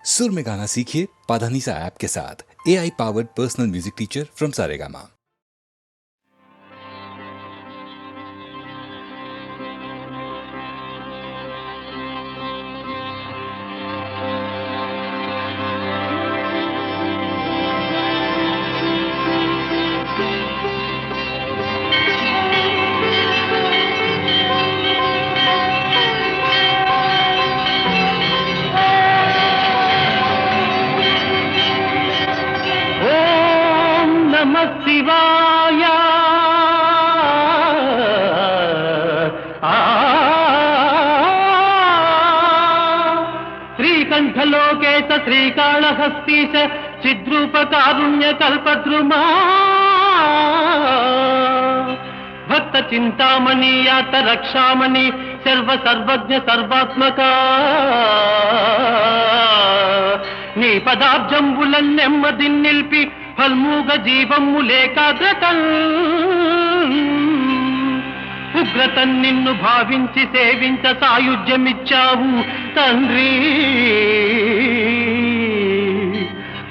सुर में गाना सीखिए पाधानीसा ऐप के साथ। AI powered personal music teacher from Saregama. శివాయ శ్రీకంఠలోకేశ శ్రీకాళహస్తీశ చిద్రూపకారుణ్య కల్పద్రుమా భక్త చింతామణి యాత రక్షామణి సర్వ సర్వజ్ఞ సర్వాత్మక నీ పదాబ్జంబులన్ నెమ్మది నిల్పి ఫల్మూగ జీవములేకాగ్రతం ఉగ్రతన్ నిన్ను భావించి సేవించ సాయుధ్యమిచ్చావు తండ్రి.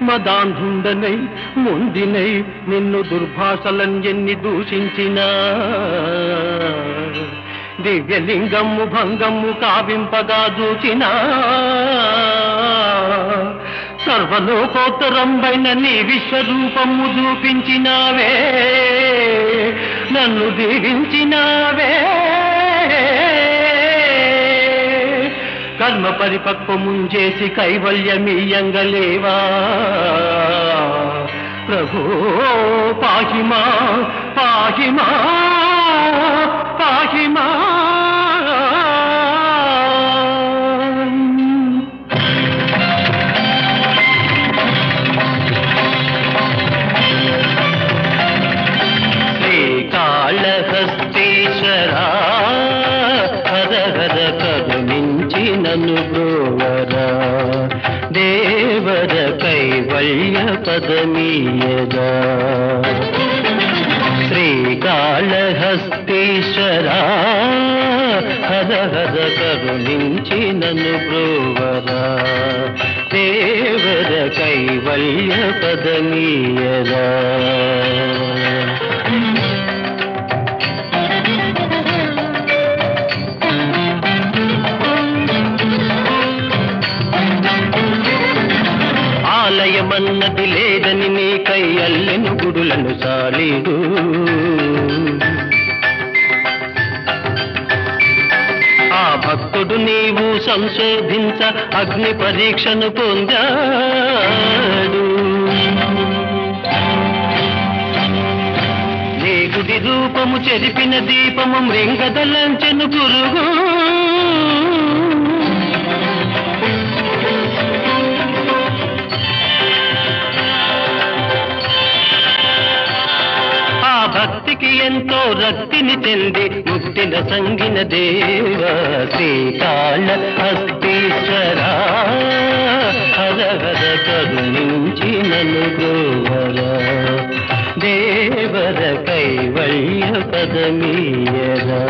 మదాంధుండనై మొండినై నిన్ను దుర్భాషలన్ ఎన్ని దూషించినా దివ్యలింగము భంగము కావింపగా చూచినా సర్వలోకోత్తరంబైన నీ విశ్వరూపము చూపించినావే, నన్ను దీవించినావే. కర్మ పరిపక్వముంచేసి కైవల్యమీయంగలేవా ప్రభో పాహిమా పాహిమా పాహిమా. శ్రీకాళహస్తీశ్వరా హర హర కరుణించి నన్ను బ్రోవరా దేవర కైవల్య పదమీయదా. శ్రీకాళహస్తీశ్వరా హర హర కరుణించి నన్ను బ్రోవరా దేవర కైవల్య పదమీయదా. ఆలయమన్నది లేదని నీకై అల్లెను గుడులను సాలీడు, ఆ భక్తుడు నీవు సంశోధించ అగ్ని పరీక్షను పొందాడు. నీ గుడి రూపము చెరిపిన దీపము మృంగదలంచెను పురుగు, భక్తికి ఎంతో రక్తిని చెంది ముక్తిన సంగిన దేవ. శ్రీకాళహస్తీశ్వరా హర హర కరుణించి నన్ను గోవరా దేవర కైవల్య పదమీయరా.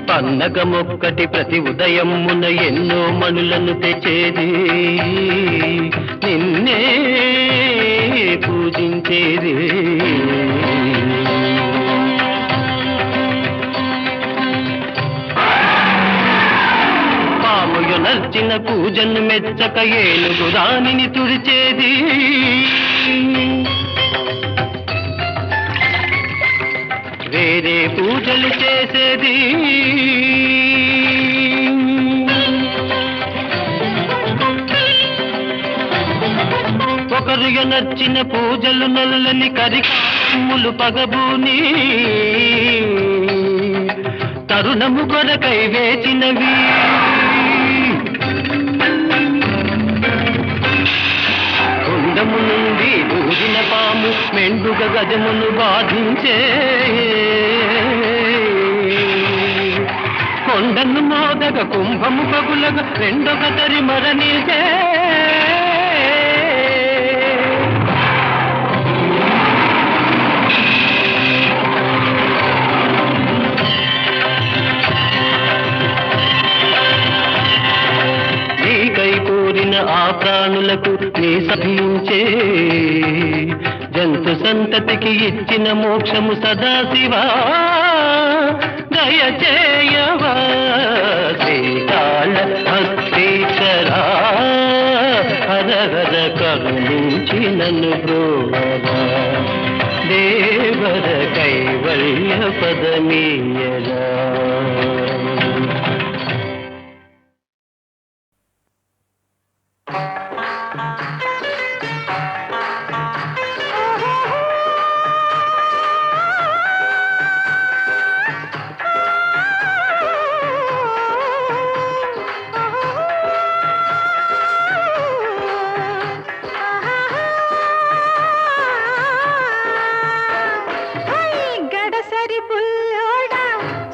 పన్నగమొక్కటి ప్రతి ఉదయమున ఎన్నో మణులను తెచ్చేది, నిన్నే పూజించేది. పాముయు నర్చిన పూజను మెచ్చక ఏనుగు రాణిని తుడిచేది, వేరే పూజలు చేసేది. ఒకరు నచ్చిన పూజలు నల్లని కరికమ్ములు పగబూని తరుణము కొరకై వేచినవి. కుండము నుండి దూరిన పాము మెండుగ గజమును బాధించే, కొండను మోదగ కుంభము పగులగ రెండొక తరి మరణించే. జన్మలకు నీ సభించే జంతు సంతతికి ఇచ్చిన మోక్షము సదాశివా దయచేయవా శ్రీకాళ హస్తీశ్వరా హరహర కరుణించి నన్ను బ్రోవరా దేవర కైవల్య పదమీయరా.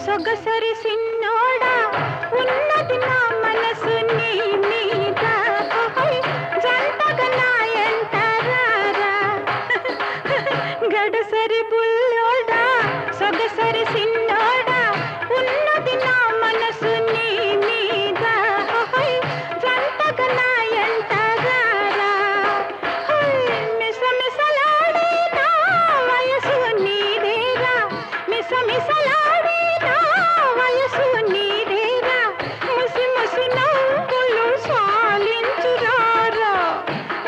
సొగసరి సిన్నోడా ఉన్నది నా మనసు నీ మీద జంటగా నా ఎంట రారా గడసరి బుల్లోడా సొగసరి సిన్నోడా ఉన్నది నా మనసు నీ మీద జంటగా నా ఎంట రారా మిసమిసలాడే నా వయసు నీదేరా మిసమిసలాడే వయసు నీదేరా ముసి ముసి నవ్వులు సాలించురారా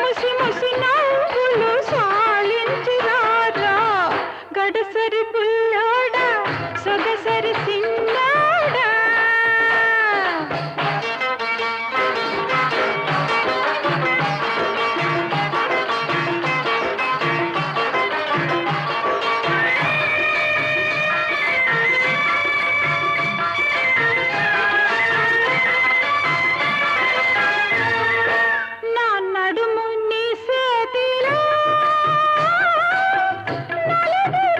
ముసి ముసి నవ్వులు సాలించురారా గడసరి బుల్లోడా సొగసరి సిన్నాడా. నా నడుము నీ సేతిలో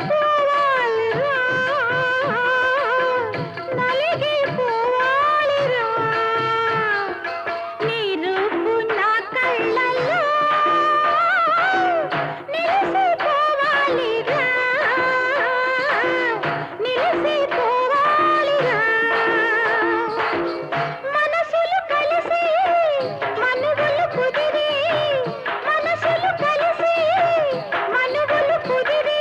నలిగిపోవాలిరా నలిగిపోవాలిరా నీ రూపు నా కళ్ళల్లో నిలిసిపోవాలిరా నిలిసిపోవాలిరా మనసులు కలిసి మనువులు కుదిరి మనసులు కలిసి మనువులు కుదిరి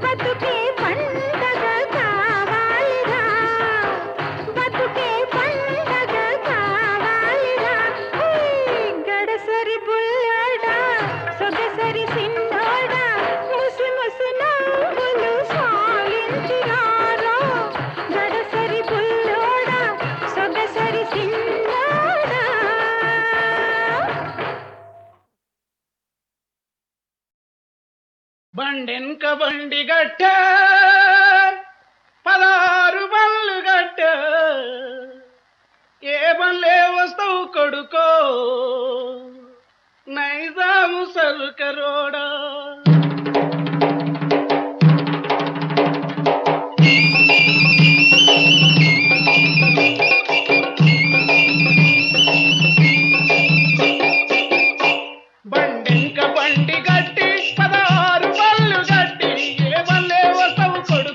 బతుకే పండగ కావాలిరా బతుకే పండగ కావాలిరా గడసరి బుల్లోడా సొగసరి సిన్నోడా ముసి ముసి నవ్వులు సాలించురారా గడసరి బుల్లోడా సొగసరి సిన్నోడా. బండెన్క బండి గట్ట 16 బండ్లు గట్ట ఏ బండ్లే వస్తావు కొడుకో నైజాము సరుకరోడా. బండెంక బండి గట్టి 16 బళ్ళు గట్టి ఏ బల్లే వస్తావు కొడు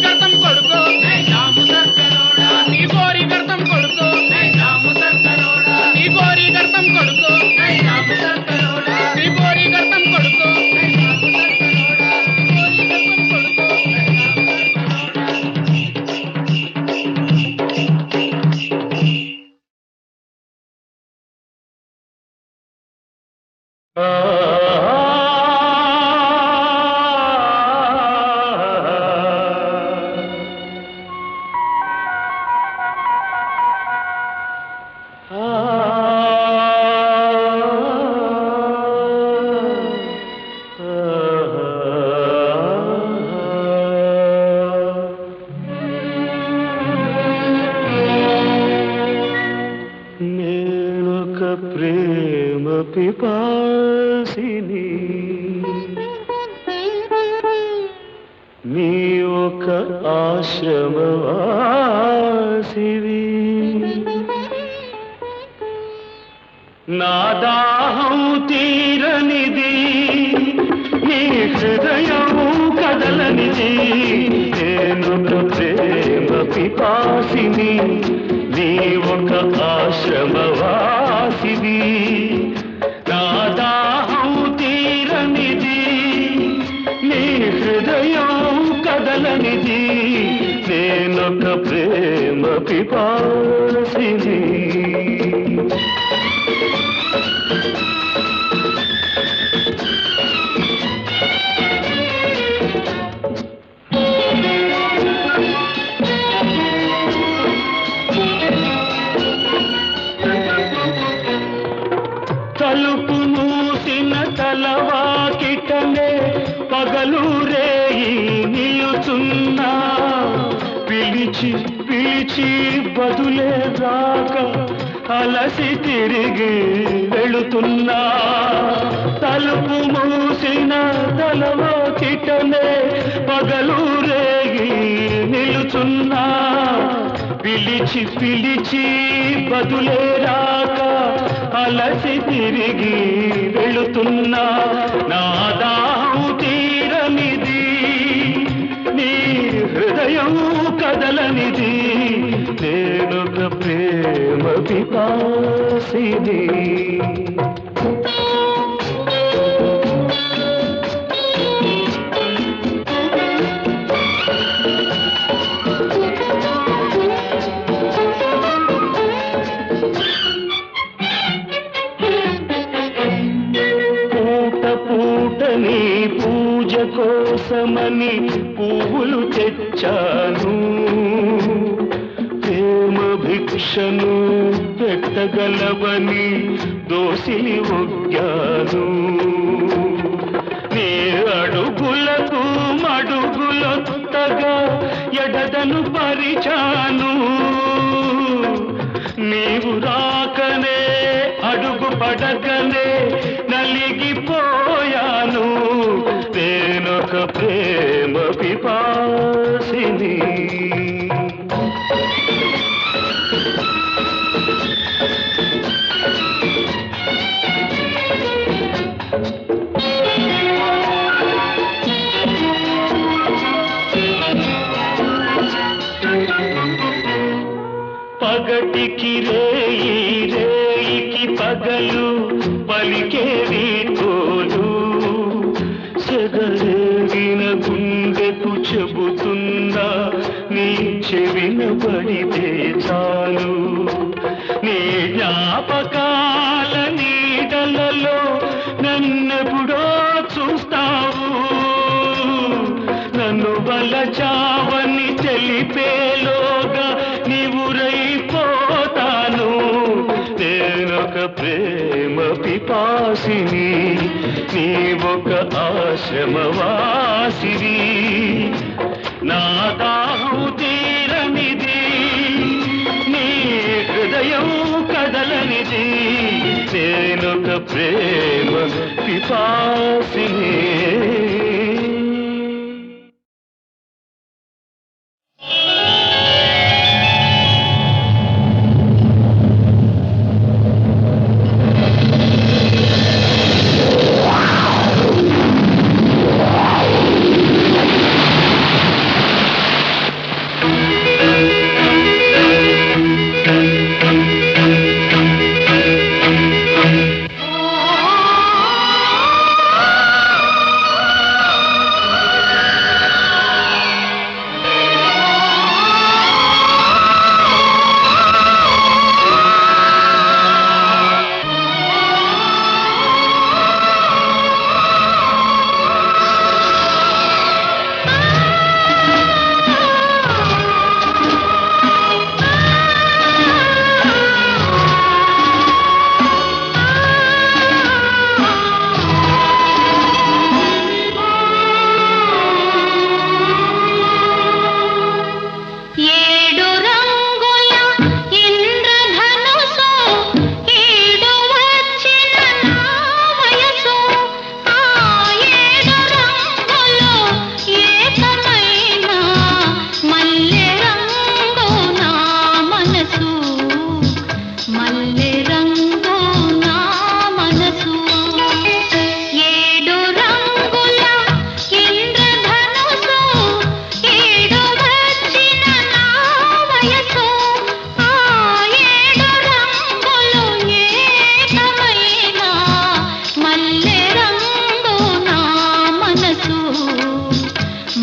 గర్తం కొడుకు నీ గోరి గర్తం కొడుకు నీ గోరి గర్తం కొడుకు నీ గోరి గర్తం కొడుకు నేనొక ప్రేమ పిపాసిని నీ ఒక ఆశ్రమవాసివి నా దాహం తీరనిది నీ హృదయం కదలనిది నేనొక ప్రేమ పిపాసిని నీ ఒక ఆశ్రమవాసివి నా దాహం తీరనిది నీ హృదయం కదలనిది నేనొక ప్రేమ పిపాసిని తలుపు మూసిన తలవాకిటనే పగలు రేయి నిలుచున్నా పిలిచి పిలిచి బదులే రాక అలసి తిరిగి వెళుతున్నా తలుపు మూసిన తలవాకిటనే పగలు రేయి నిలుచున్నా పిలిచి పిలిచి బదులే రాక అలసి తిరిగి వెళుతున్నా నా దాహం తీరనిది నీ హృదయం కదలనిది నేనొక ప్రేమ పిపాసిని పూటని పూజ కోసమని పువ్వులు తెచ్చాను ప్రేమ భిక్షను పెట్టగలవని దోసిలి ఒగ్గాను నీ అడుగులకు మడుగులొత్తగా ఎడదను పరిచాను నీవు రాకనే అడుగు పడకనే నలిగిపోయాను నేనొక ప్రేమ పిపాసిని పగటికి రేయి రేయికి పగలు పలికేవి తోలు సెగరేగిన గుండెకు చెబుతుందా నీ చెవిన పడితే చాలు నీ జ్ఞాపకాల నీడలలో నన్నెప్పుడో చూస్తావు నన్ను వలచావని తెలిపేలోగా నీవురైపోతాను నేనొక ప్రేమ పిపాసిని నీ ఒక ఆశ్రమవాసివి నా దాహం తీరనిది నీ హృదయం కదలనిది నేనొక ప్రేమ పిపాసిని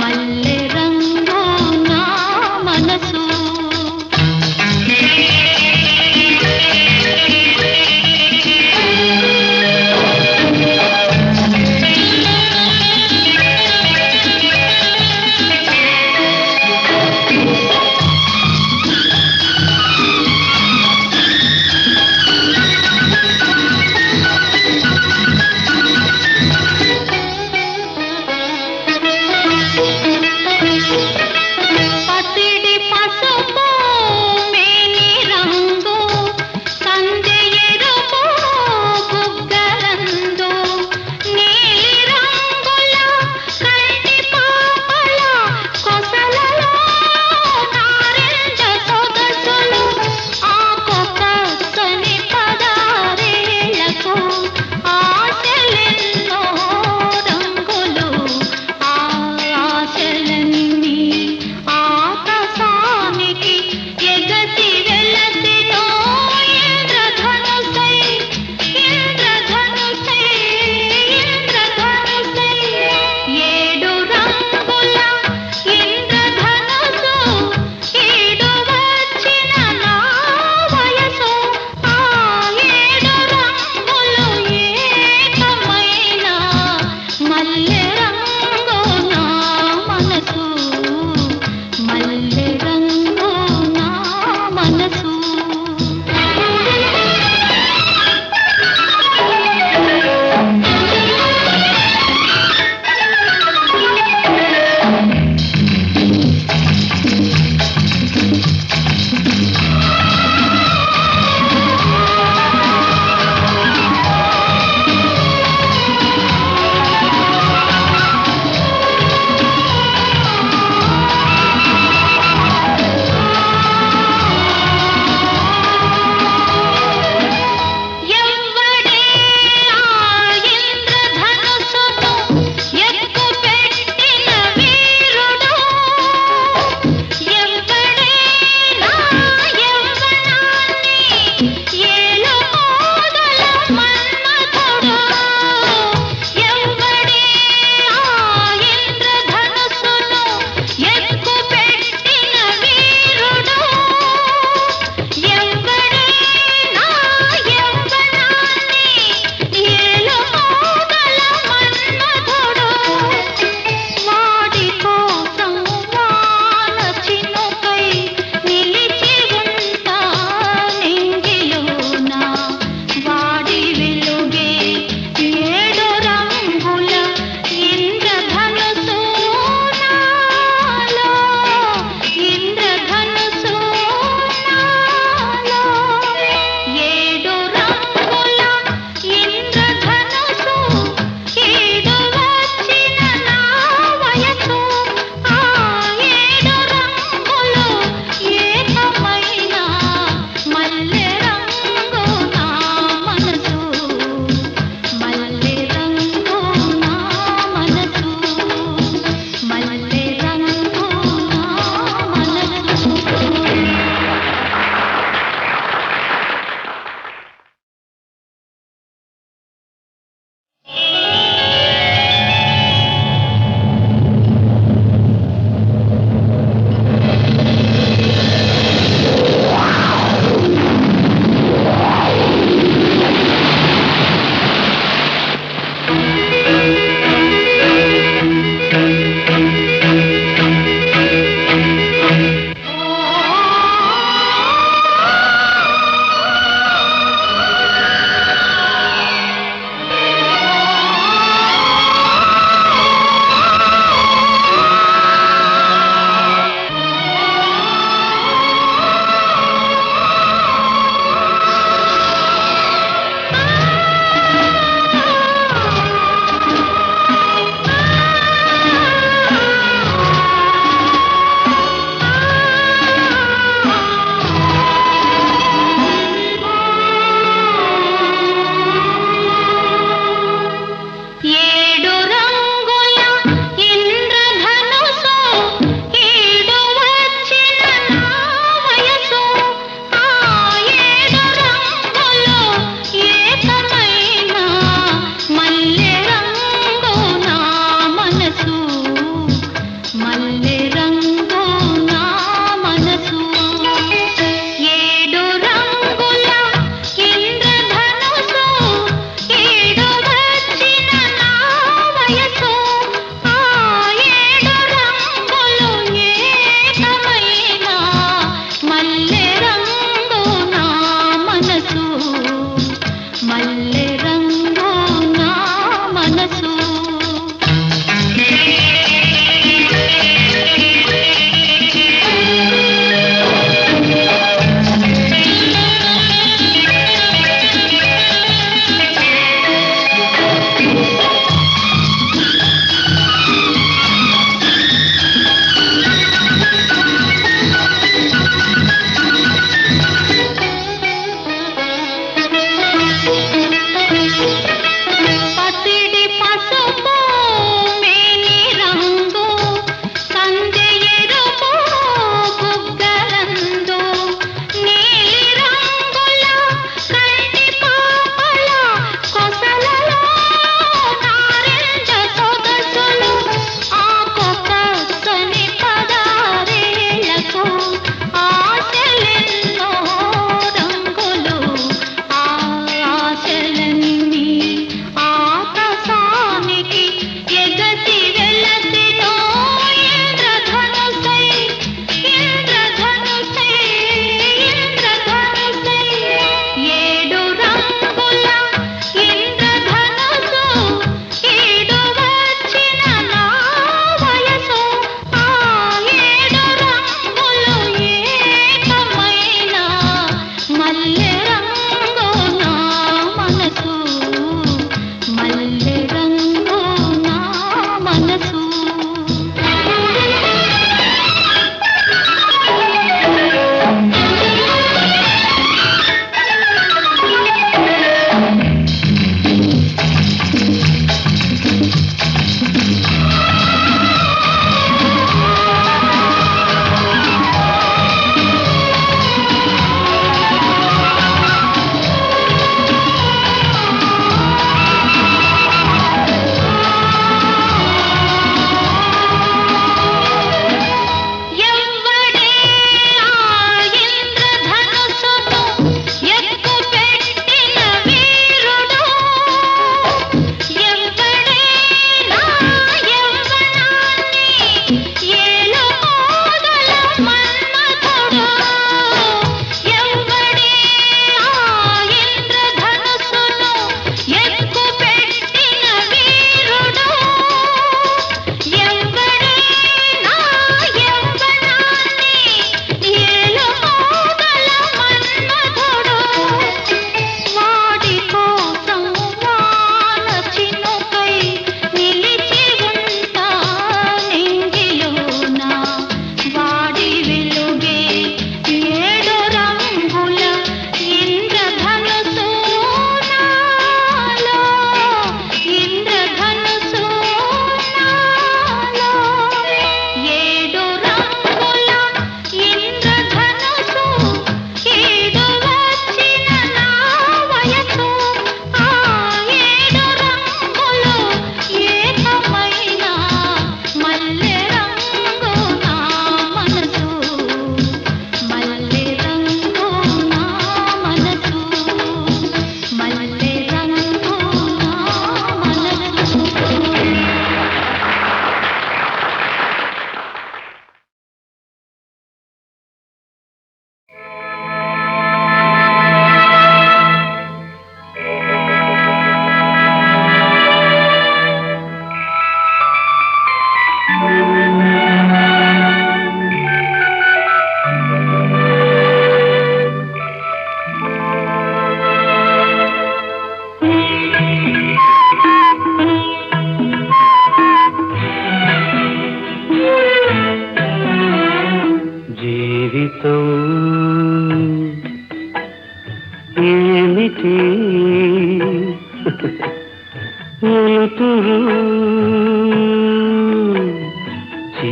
మల్లె రంగు నా మనసు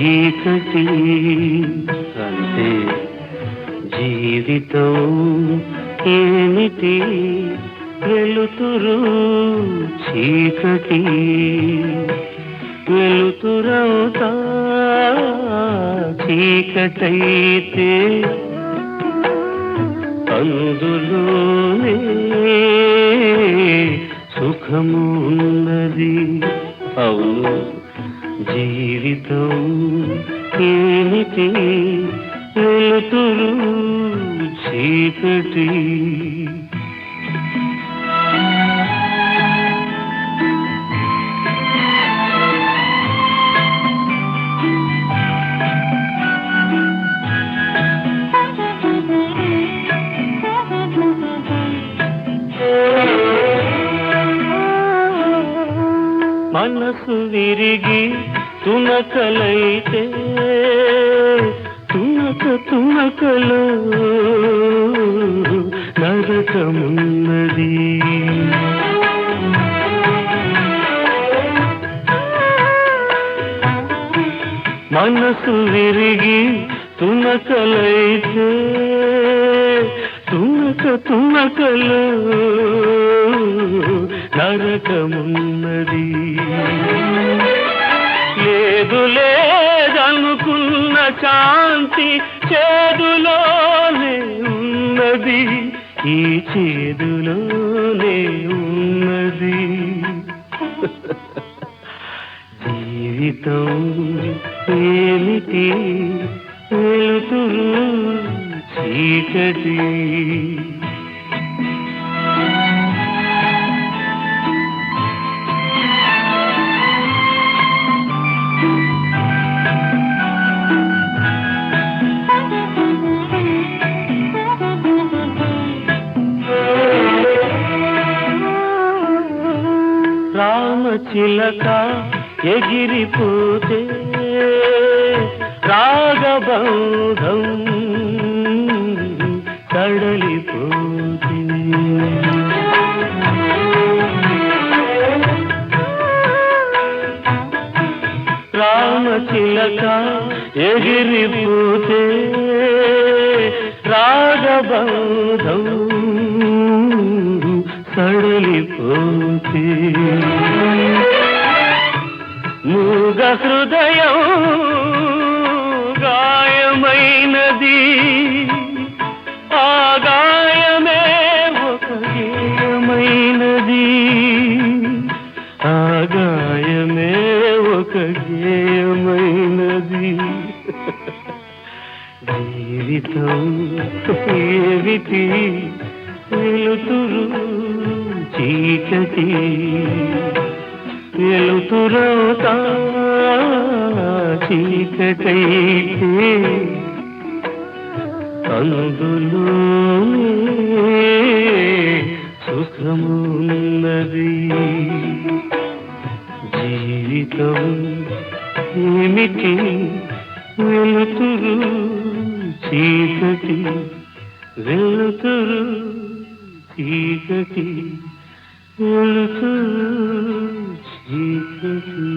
చీకటి అంటే జీవితం ఏమిటి వెలుతురు చీకటి వెలుతురవుతా చీకటైతే అందులోనే సుఖము ఉన్నది అవును జీవితం ఏమిటి వెలుతురు చీకటి మనసు విరిగి తునకలైతే తునకలో నరకమున్నది మనసు విరిగి తునకలైతే తునకలో నరకమున్నది లేదు లేదనుకున్న శాంతి చేదులోనే ఉన్నది ఈ చేదులోనే ఉన్నది జీవితం ఏమిటి వెలుతురు చీకటి రామచిలక ఎగిరిపోతే రాగబంధం కడలిపోతే రామచిలక ఎగిరిపోతే రాగబంధం సడలిపోతే మూగ హృదయం గాయమైనది ఆ గాయమే ఒక గేయమైనది ఆ గాయమే ఒక గేయమైనది జీవితం ఏమిటి వెలుతురు చీకటి వెలుతురవుతా చీకటైతే అందులోనే సుఖమున్నది జీవితం ఏమిటి వెలుతురు చీకటి వెలుతురు చీకటి వెలుతురు చీకటి.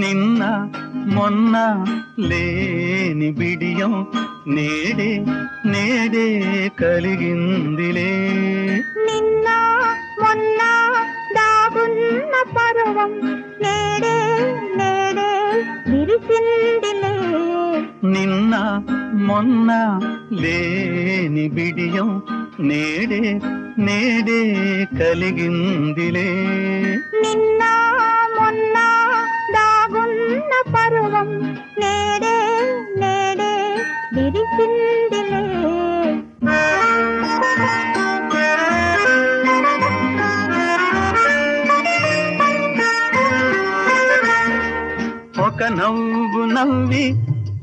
నిన్న మొన్న లేని బిడియం నేడే నేడే కలిగిందిలే. నిన్న మొన్న దాగున్న పర్వం నేడే నేడే విరిసిందిలే. నిన్న మొన్న లేని బిడియం నేడే నేడే కలిగిందిలే. నిన్న మొన్న దాగున్న పర్వం నేడే నేడే విరిసిందిలే. ఒక నవ్వు నవ్వి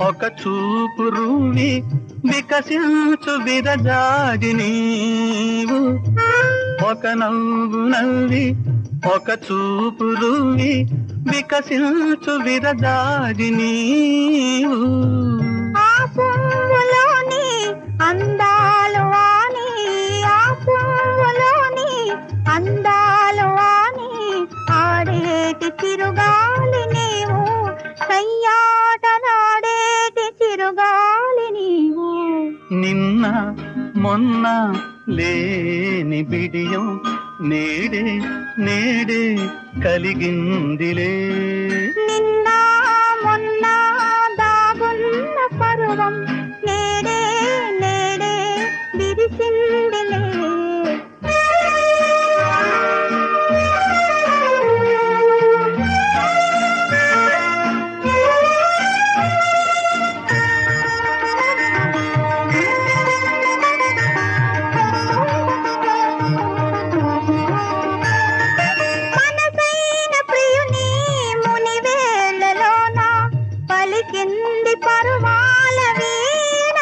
ఒక చూపు రూవి వికసించు విరజాజి నీవు ఒక నవ్వు నవ్వి ఒక చూపు రూవి వికసించు విరజాజి నీవు ఆ పువ్వులోని అందాలు వాణి ఆ పువ్వులోని అందాలు వాణి ఆడేటి తిరుగాలి నీవు కయ్యాటనాడేటి తిరుగాలి నీవు నిన్న మొన్న లేని బిడియం నేడే నేడే కలిగిందిలే నిన్న మొన్న దాగున్న పరువం నేడే నేడే విరిసిందిలే మనసైన ప్రియుని మునివేళ్లలోన పలికింది పరువాల వీణ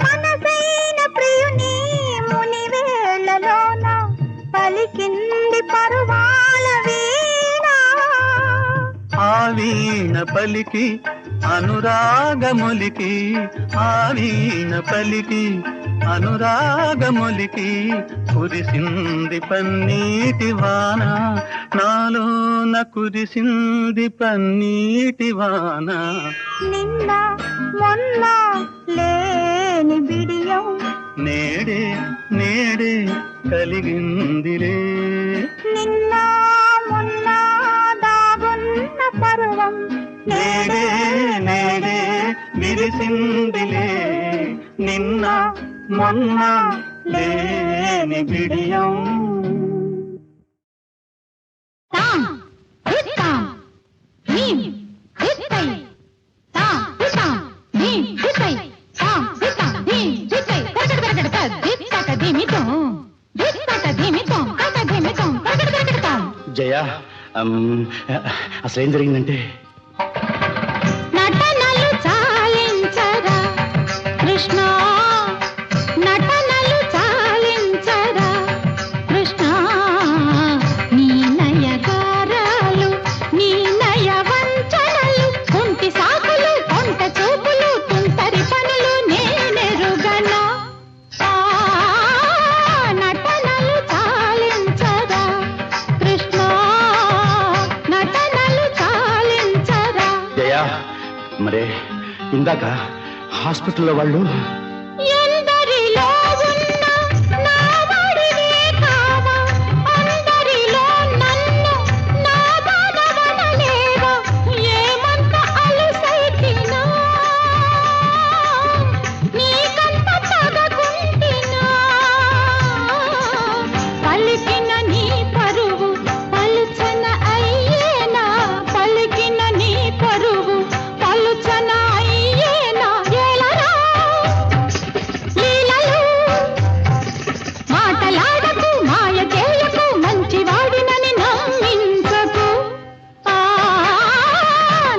మనసైన ప్రియుని మునివేళ్లలోన పలికింది పరువాల వీణ ఆ వీణ పలికి అనురాగములికి ఆ వీణ పలికి అనురాగములికి కురిసింది పన్నీటి వాన నాలోన కురిసింది పన్నీటి వాన నిన్న మొన్న లేని బిడియం నేడే నేడే కలిగిందిలే నిన్న మొన్న దాగున్న పరువం నేడే నేడే విరిసిందిలే నిన్న మొన్న లేని బిడియం తాం హితాం నీం హితై తాం హితాం నీం హితై తాం హితాం నీం హితై కడకడకడకడ దిత్తక దిమితం కట దిమితం కడకడకడకడ జయ అసలు ఏం జరిగిందంటే నటనలు చాలించరా కృష్ణ నటనలు చాలించరా కృష్ణ నీ నయగారాలు నీ నయ వంచనలు కుంటి సాకులు కొంట చూపులు తుంటరి పనులు నేనెరుగనా నటనలు చాలించరా కృష్ణ నటనలు చాలించరా జయ మరే ఇందాక హాస్పిటల్లో వాళ్ళు ఎందరిలో ఉన్న నా వాడివే కావా అందరిలో నన్ను నా దానవనలేవా ఏమంత అలుసైతినా నీకంత తగకుంటినా పలికిన నీ పరువు పలుచన అయ్యేనా పలికిన నీ పరువు పలుచన అయ్యేనా ఏలరా లీలలు మాటలాడకు మాయ చేయకు మంచివాడినని నమ్మించకు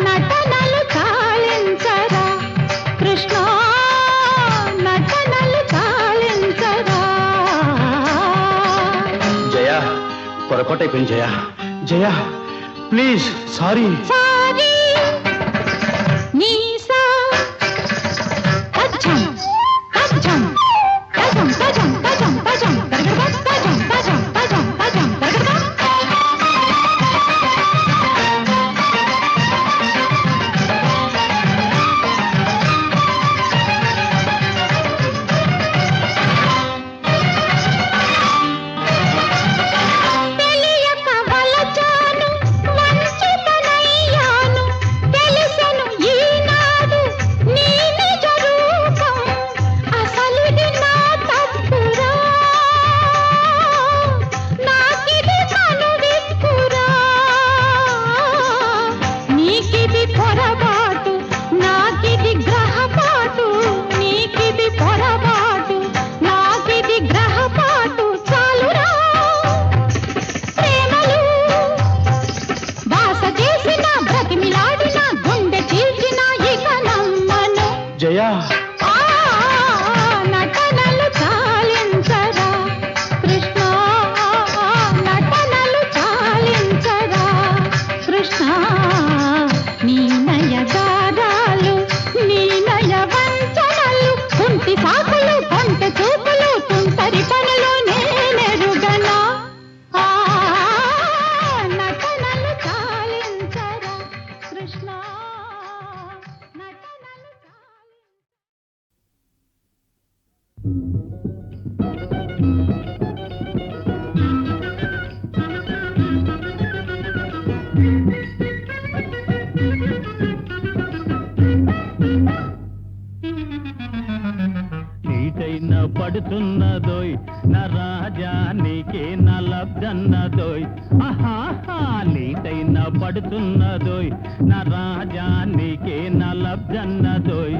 నటనలు చాలించరా కృష్ణ నటనలు చాలించరా జయ పొరపాటైపోయింది జయ జయ ప్లీజ్ సారీ సారీ నీసా అచ్చం అచ్చం తజం తజం తజం తజం తజం తజం తజం తజం తజం తజం తెలియక వలచాను వంచితనయ్యాను తెలిసెను ఈనాడు పడుతున్నదోయ్ నా రాజా నీకే నా లబ్జన్నదోయ్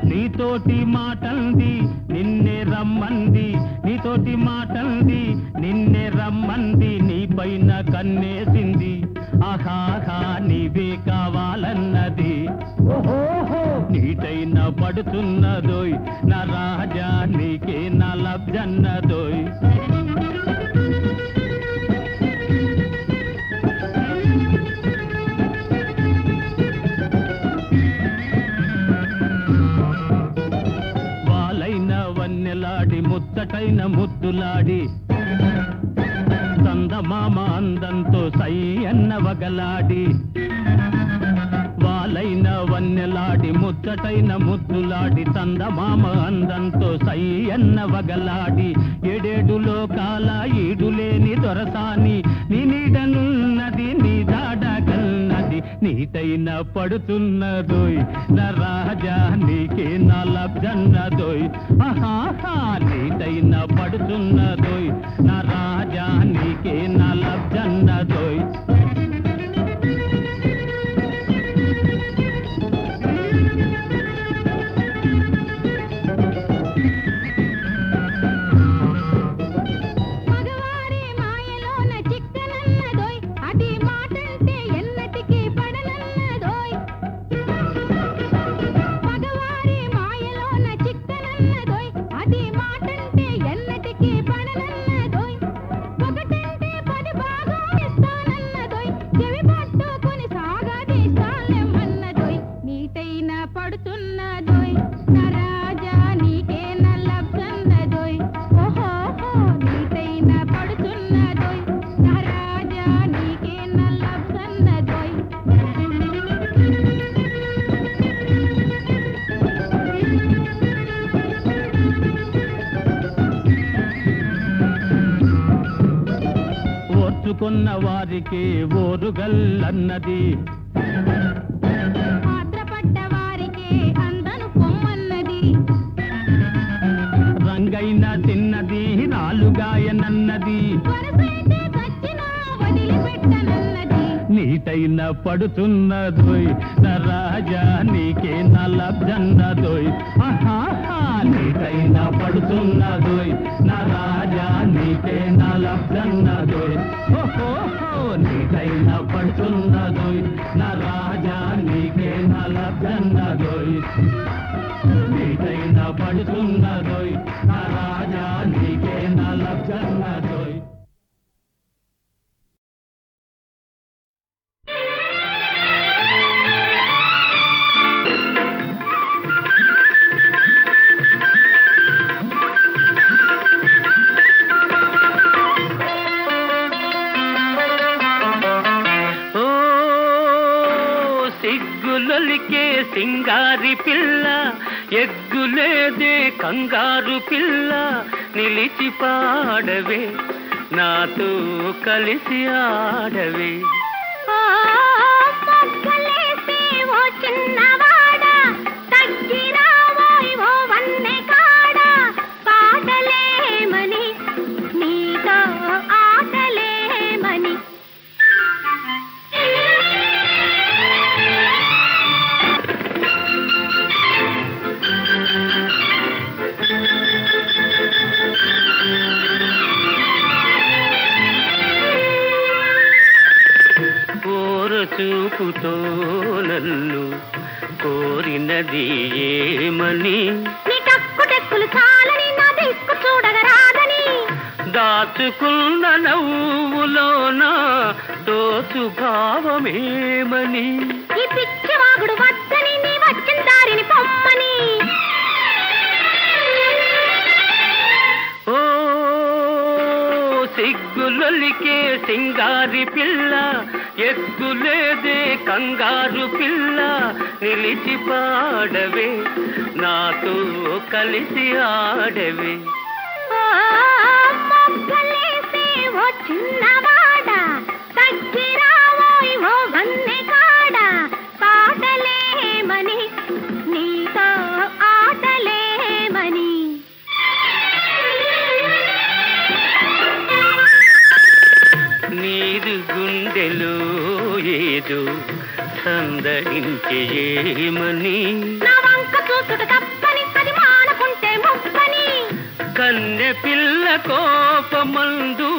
నీతోటి మాటంది నిన్నే రమ్మంది నీతోటి మాటంది నిన్నే రమ్మంది నీ పైన కన్నేసింది ఆహాహా నీవే కావాలన్నది నీటైన పడుతున్నదోయ్ నా రాజా నీకే నా లబ్జన్నదోయ్ ముచ్చటైన ముద్దులాడి చందమామ అందంతో సై అన్న వగలాడి వాలైన వన్నెలాడి ముచ్చటైన ముద్దులాడి చందమామ అందంతో సై అన్న వగలాడి ఏడేడు లోకాల ఈడులేని దొరసాని నీ నీడనున్నది నీ జాడ కన్నది నీటైన పడుతున్నదోయ్ నా రాజా నీకే నా లబ్జన్నదోయ్ ఆహాహా నీటైన పడుతున్నదోయ్ నా రాజా నీకే నా లబ్జన్నదోయ్ కొన్న వారికి ఓరుగల్లన్నది పాత్రపడ్డ వారికి అందను పొమ్మన్నది రంగైన తిన్నది నాలుగాయనన్నది నీటైన పడుతున్నదోయ్ నా రాజా నీకే నా లబ్జన్నదోయ్ ఆహాహా నీటైన పడుతున్నదోయ్ నా రాజా నీకే నా లబ్జన్నదోయ్ ఓహో నీటైన పడుతున్నదోయ్ నా రాజా నీకే నా లబ్జన్నదోయ్ నీటైన పడుతున్నదోయ్ నా రాజా నీకే నా లబ్జన్నదోయ్ సిగ్గులొలికే సింగారి పిల్ల ఎగ్గులేదే కంగారు పిల్ల నిలిచి పాడవే నాతో కలిసి ఆడవే చిన్నవాడా తగ్గిరావోయ్ ఓ వన్నె కాడా పాటలేమని నీతో ఆటలేమని చూపుతో నన్ను కోరినది ఏమని నీ టక్కుటెక్కులు చాలని నా దిక్కు చూడగరాదని దాచుకున్న నవ్వులోన దోచు భావమేమని ఈ పిచ్చివాగుడు వద్దని నీ వచ్చిన దారిని పొమ్మని ఓ సిగ్గులొలికే సింగారి పిల్ల ఎగ్గులేదే కంగారు పిల్ల నిలిచి పాడవే నాతో కలిసి ఆడవే మొగ్గలేసే ఓ చిన్నవాడా తగ్గిరావోయ్ ఓ వన్నె కాడా పాటలేమని నీతో ఆటలేమని నీరు గుండెలో ఏదో సందడించే ఏమని నా వంక చూసుట తప్పని అది మానకుంటే ముప్పని కన్నె పిల్ల కోపమందు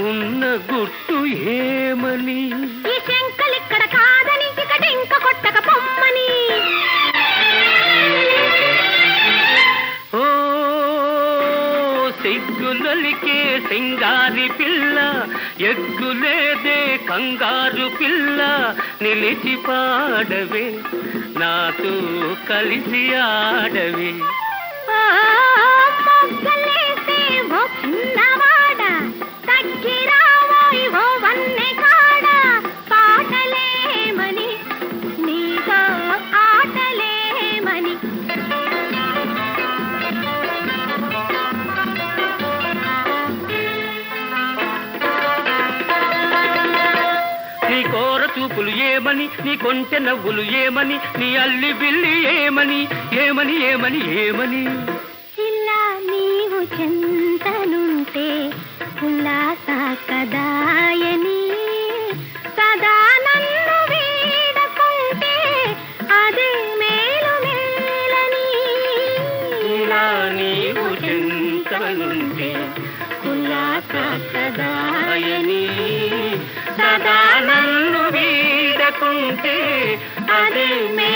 ఉన్న గుట్టు ఏమని ఈ శంకలిక్కడ కాదని ఇకటింక కొట్టక పొమ్మని ఓ సిగ్గులలికే సింగారి పిల్ల ఎగ్గులేదే కంగారు పిల్ల నిలిచి పాడవే నాతో కలిసి ఆడవే ఓ మొగ్గలేసే ఓ చిన్నవాడ తగ్గిరావోయ్ ఓ వన్నె కాడ పాటలేమని నీతో ఆటలేమని నీ కోర చూపులు ఏమని నీ కొంచె నవ్వులు ఏమని నీ అల్లి బిల్లి ఏమని ఏమని ఏమని ఏమని ఇలా నీవు చెంతనుంటే ఉల్లాస కదాయని సదా నన్ను వీడకుంటే అదే మేలు మేలని ఇలా నీవు చెంతనుంటే ఉల్లాస కదాయని సదా నన్ను వీడకుంటే అదే మే